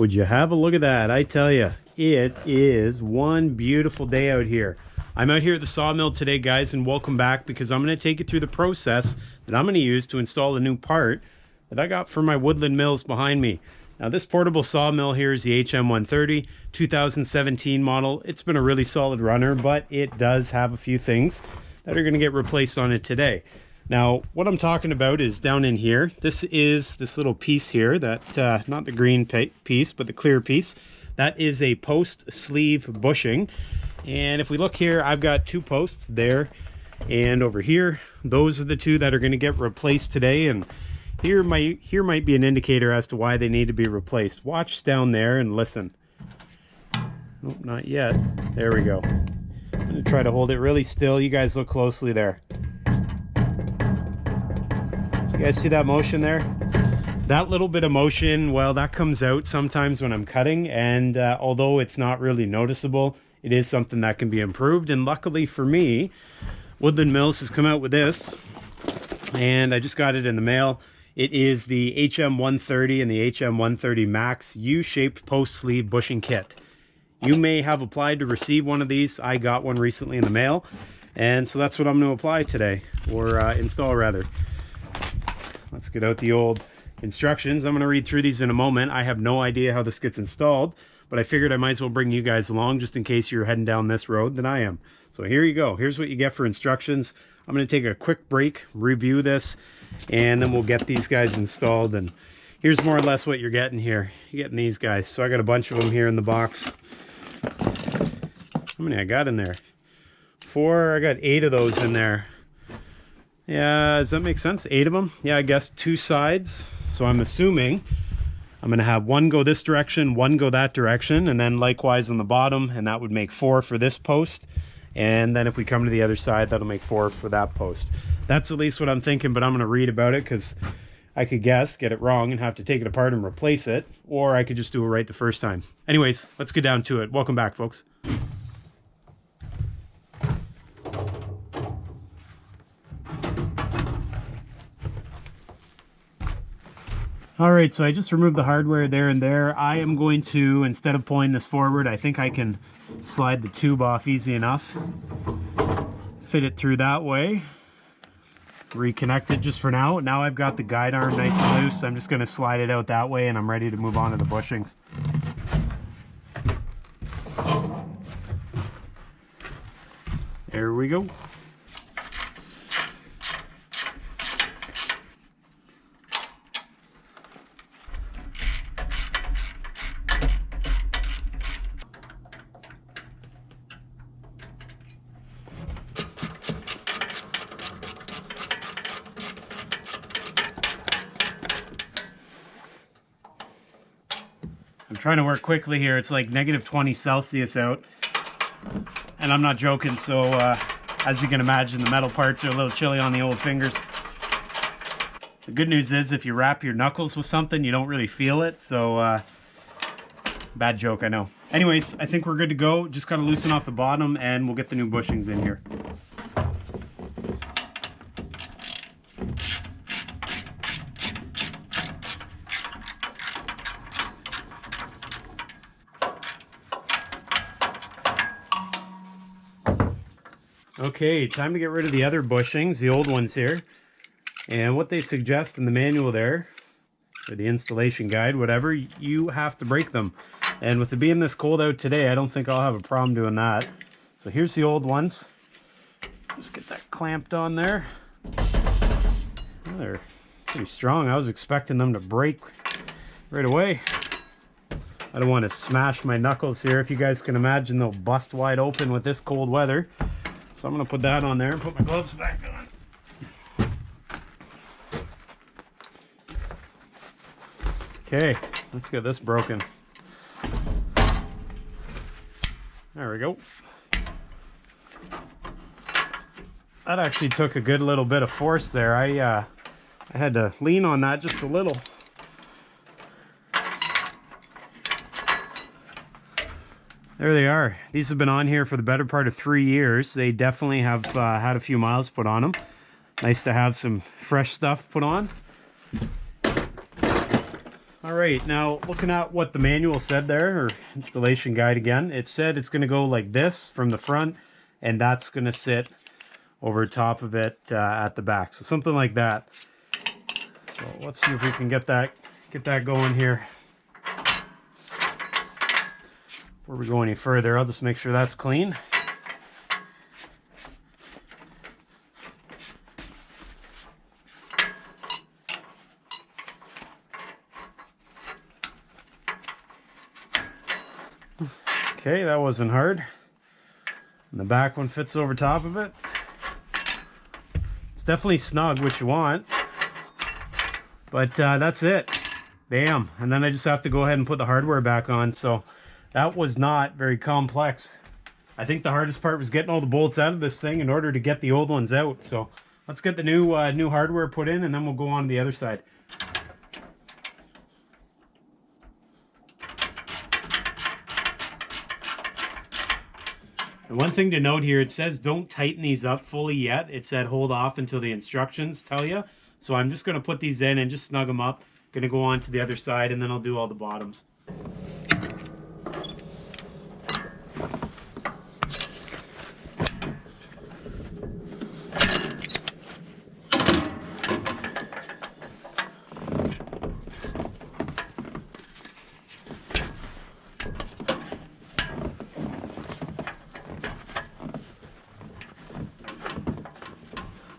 Would you have a look at that? I tell you, it is one beautiful day out here. I'm out here at the sawmill today, guys, and welcome back, because I'm going to take you through the process that I'm going to use to install a new part that I got for my Woodland Mills behind me. Now, this portable sawmill here is the HM130 2017 model. It's been a really solid runner, but it does have a few things that are going to get replaced on it today. Now, what I'm talking about is down in here. This is this little piece here, that not the green piece, but the clear piece. That is a post sleeve bushing. And if we look here, I've got two posts there and over here. Those are the two that are going to get replaced today. And here might be an indicator as to why they need to be replaced. Watch down there and listen. Nope, not yet. There we go. I'm going to try to hold it really still. You guys look closely there. You guys see that motion there? That little bit of motion, well, that comes out sometimes when I'm cutting, and although it's not really noticeable, it is something that can be improved. And luckily for me, Woodland Mills has come out with this, and I just got it in the mail. It is the HM130 and the HM130 Max U-shaped post sleeve bushing kit. You may have applied to receive one of these. I got one recently in the mail, and so that's what I'm going to apply today, or install rather. Let's get out the old instructions. I'm going to read through these in a moment. I have no idea how this gets installed, but I figured I might as well bring you guys along just in case you're heading down this road than I am. So here you go. Here's what you get for instructions. I'm going to take a quick break, review this, and then we'll get these guys installed. And here's more or less what you're getting here. You're getting these guys. So I got a bunch of them here in the box. How many I got in there? 4. I got 8 of those in there. Yeah, does that make sense? 8 of them? Yeah, I guess 2 sides. So I'm assuming I'm going to have one go this direction, one go that direction, and then likewise on the bottom, and that would make 4 for this post. And then if we come to the other side, that'll make 4 for that post. That's at least what I'm thinking, but I'm going to read about it because I could guess, get it wrong, and have to take it apart and replace it, or I could just do it right the first time. Anyways, let's get down to it. Welcome back, folks. Alright, so I just removed the hardware there and there. I am going to, instead of pulling this forward, I think I can slide the tube off easy enough. Fit it through that way. Reconnect it just for now. Now I've got the guide arm nice and loose. I'm just going to slide it out that way, and I'm ready to move on to the bushings. There we go. I'm trying to work quickly here. It's like -20 Celsius out, and I'm not joking. So as you can imagine, the metal parts are a little chilly on the old fingers. The good news is if you wrap your knuckles with something, you don't really feel it. So bad joke, I know. Anyways, I think we're good to go. Just got to loosen off the bottom, and we'll get the new bushings in here. Okay, time to get rid of the other bushings, the old ones here. And what they suggest in the manual there, or the installation guide, whatever, you have to break them. And with it being this cold out today, I don't think I'll have a problem doing that. So here's the old ones. Just get that clamped on there. Oh, they're pretty strong. I was expecting them to break right away. I don't want to smash my knuckles here. If you guys can imagine, they'll bust wide open with this cold weather. So I'm going to put that on there and put my gloves back on. Okay, let's get this broken. There we go. That actually took a good little bit of force there. I had to lean on that just a little. There they are. These have been on here for the better part of 3 years. They definitely have had a few miles put on them. Nice to have some fresh stuff put on. All right, now looking at what the manual said there, or installation guide again, it said it's going to go like this from the front, and that's going to sit over top of it at the back. So something like that. So let's see if we can get that going here. Before we go any further, I'll just make sure that's clean. Okay, that wasn't hard. And the back one fits over top of it. It's definitely snug, what you want. But that's it. Bam. And then I just have to go ahead and put the hardware back on. So that was not very complex. I think the hardest part was getting all the bolts out of this thing in order to get the old ones out. So let's get the new hardware put in, and then we'll go on to the other side. And one thing to note here, it says don't tighten these up fully yet. It said hold off until the instructions tell you. So I'm just going to put these in and just snug them up. Going to go on to the other side, and then I'll do all the bottoms.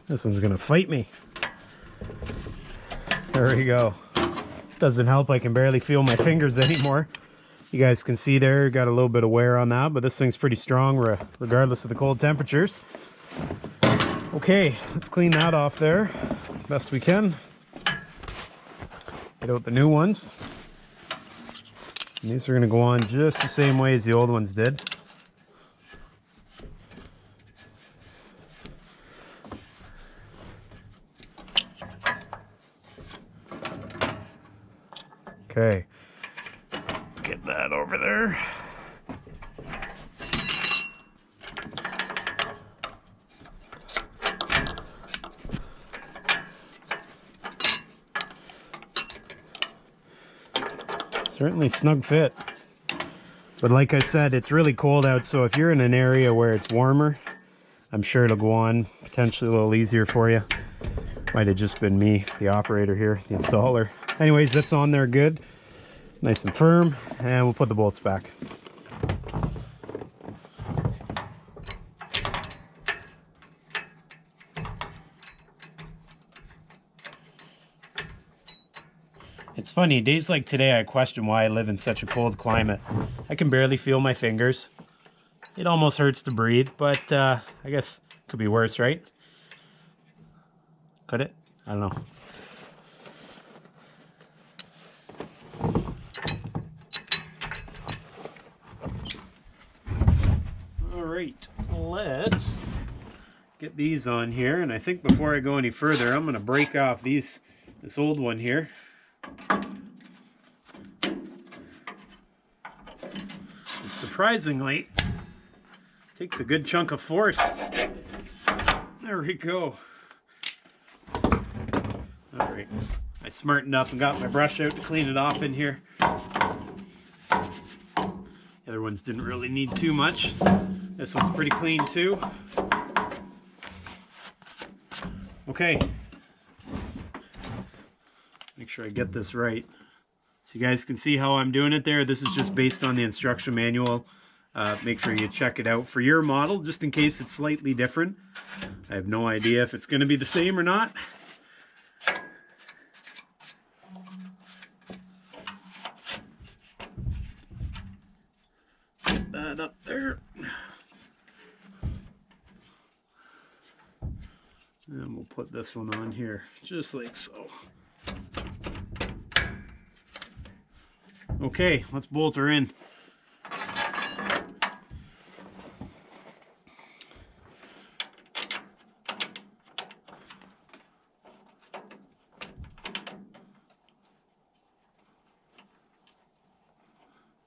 This one's gonna fight me. There we go. Doesn't help, I can barely feel my fingers anymore. You guys can see there, got a little bit of wear on that, but this thing's pretty strong regardless of the cold temperatures. Okay, let's clean that off there best we can. Get out the new ones. And these are gonna go on just the same way as the old ones did. Okay, get that over there. Certainly snug fit. But like I said, it's really cold out, so if you're in an area where it's warmer, I'm sure it'll go on potentially a little easier for you. Might have just been me, the operator here, the installer. Anyways, that's on there good, nice and firm, and we'll put the bolts back. It's funny, days like today I question why I live in such a cold climate. I can barely feel my fingers. It almost hurts to breathe, but I guess it could be worse, right? Could it? I don't know. Alright, let's get these on here, and I think before I go any further, I'm going to break off this old one here. And surprisingly, it takes a good chunk of force. There we go. Alright, I smartened up and got my brush out to clean it off in here. The other ones didn't really need too much. This one's pretty clean too. Okay. Make sure I get this right. So you guys can see how I'm doing it there. This is just based on the instruction manual. Make sure you check it out for your model, just in case it's slightly different. I have no idea if it's going to be the same or not. Get that up there. And we'll put this one on here, just like so. Okay, let's bolt her in.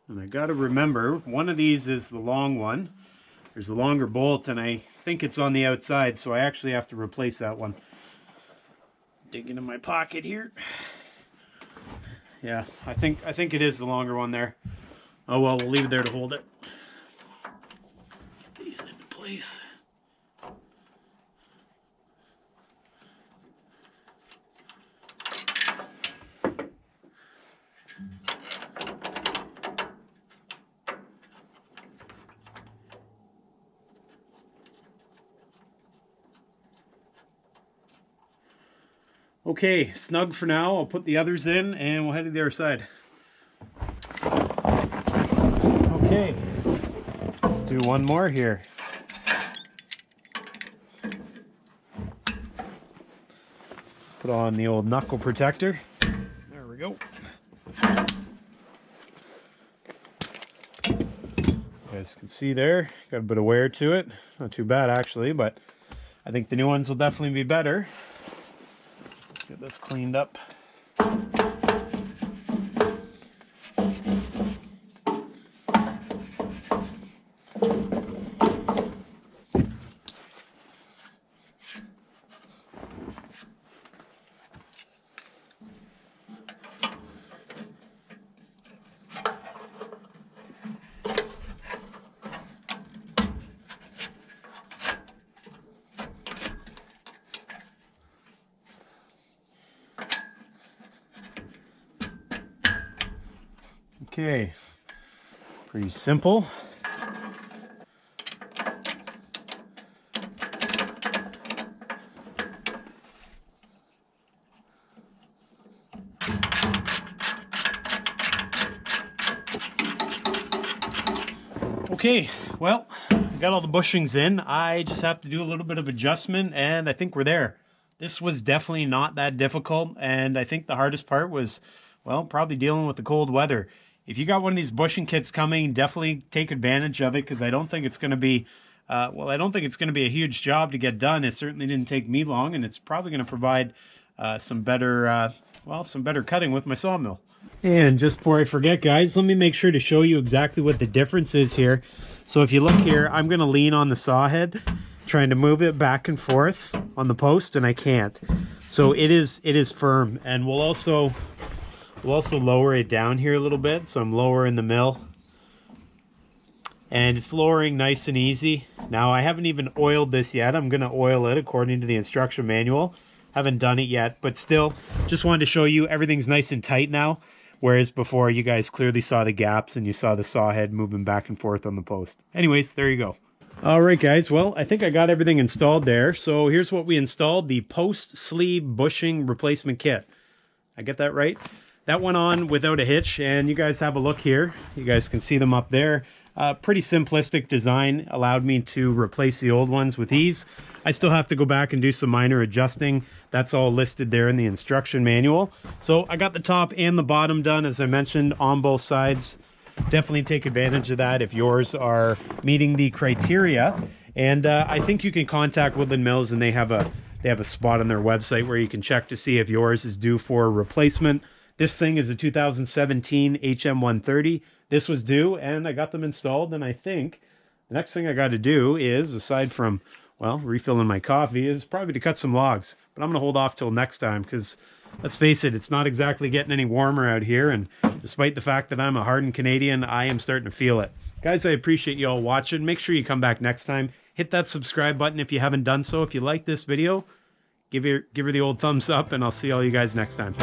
And I gotta remember, one of these is the long one. There's a longer bolt, and I think it's on the outside, so I actually have to replace that one. Dig into my pocket here. Yeah, I think it is the longer one there. Oh well, we'll leave it there to hold it. Get these into place. Okay, snug for now. I'll put the others in and we'll head to the other side. Okay, let's do one more here. Put on the old knuckle protector. There we go. You guys can see there, got a bit of wear to it. Not too bad actually, but I think the new ones will definitely be better. Get this cleaned up. Okay, pretty simple. Okay, well, I got all the bushings in. I just have to do a little bit of adjustment and I think we're there. This was definitely not that difficult, and I think the hardest part was, well, probably dealing with the cold weather. If you got one of these bushing kits coming, definitely take advantage of it, because I don't think it's going to be, well, I don't think it's going to be a huge job to get done. It certainly didn't take me long, and it's probably going to provide some better, well, some better cutting with my sawmill. And just before I forget, guys, let me make sure to show you exactly what the difference is here. So if you look here, I'm going to lean on the saw head, trying to move it back and forth on the post, and I can't. So it is firm, and we'll also lower it down here a little bit. So I'm lowering the mill, and it's lowering nice and easy. Now I haven't even oiled this yet. I'm going to oil it according to the instruction manual. Haven't done it yet, but still just wanted to show you everything's nice and tight now, whereas before you guys clearly saw the gaps and you saw the saw head moving back and forth on the post. Anyways, there you go. All right, guys, well, I think I got everything installed there. So here's what we installed: the post sleeve bushing replacement kit. I get that right? That went on without a hitch, and you guys have a look here. You guys can see them up there. Pretty simplistic design, allowed me to replace the old ones with ease. I still have to go back and do some minor adjusting. That's all listed there in the instruction manual. So I got the top and the bottom done, as I mentioned, on both sides. Definitely take advantage of that if yours are meeting the criteria. And I think you can contact Woodland Mills, and they have a spot on their website where you can check to see if yours is due for a replacement. This thing is a 2017 HM130. This was due, and I got them installed, and I think the next thing I got to do is, aside from, well, refilling my coffee, is probably to cut some logs. But I'm going to hold off till next time, because let's face it, it's not exactly getting any warmer out here, and despite the fact that I'm a hardened Canadian, I am starting to feel it. Guys, I appreciate you all watching. Make sure you come back next time. Hit that subscribe button if you haven't done so. If you like this video, give her the old thumbs up, and I'll see all you guys next time.